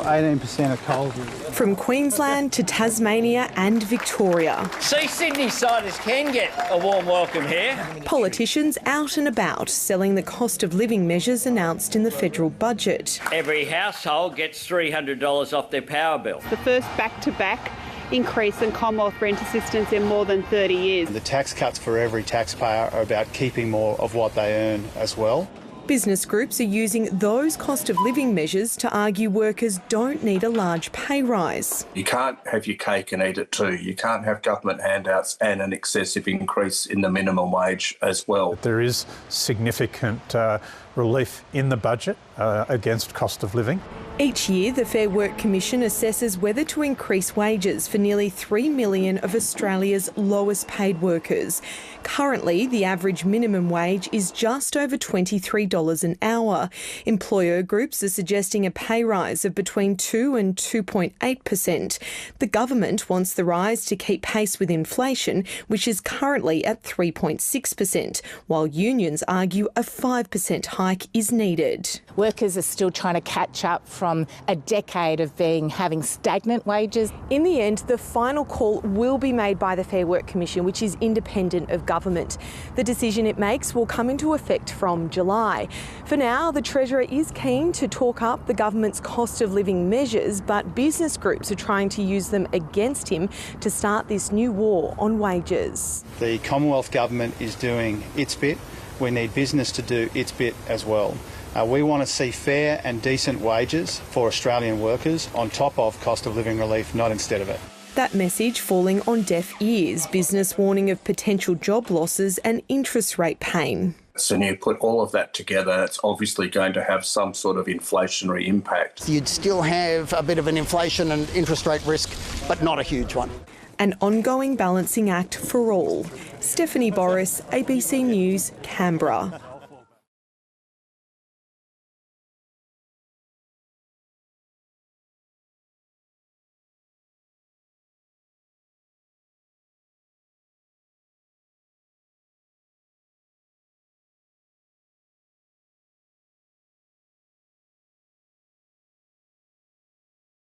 18% of coal. From Queensland to Tasmania and Victoria. See, Sydney-siders can get a warm welcome here. Politicians out and about selling the cost of living measures announced in the federal budget. Every household gets $300 off their power bill. The first back-to-back increase in Commonwealth rent assistance in more than 30 years. The tax cuts for every taxpayer are about keeping more of what they earn as well. Business groups are using those cost of living measures to argue workers don't need a large pay rise. You can't have your cake and eat it too. You can't have government handouts and an excessive increase in the minimum wage as well. There is significant relief in the budget against cost of living. Each year, the Fair Work Commission assesses whether to increase wages for nearly 3 million of Australia's lowest paid workers. Currently, the average minimum wage is just over $23 an hour. Employer groups are suggesting a pay rise of between 2 and 2.8%. The government wants the rise to keep pace with inflation, which is currently at 3.6%, while unions argue a 5% hike is needed. Workers are still trying to catch up from a decade of having stagnant wages. In the end, the final call will be made by the Fair Work Commission, which is independent of government. The decision it makes will come into effect from July. For now, the Treasurer is keen to talk up the government's cost of living measures, but business groups are trying to use them against him to start this new war on wages. The Commonwealth Government is doing its bit. We need business to do its bit as well. We want to see fair and decent wages for Australian workers on top of cost of living relief, not instead of it. That message falling on deaf ears, business warning of potential job losses and interest rate pain. So when you put all of that together, it's obviously going to have some sort of inflationary impact. You'd still have a bit of an inflation and interest rate risk, but not a huge one. An ongoing balancing act for all. Stephanie Boris, ABC News, Canberra.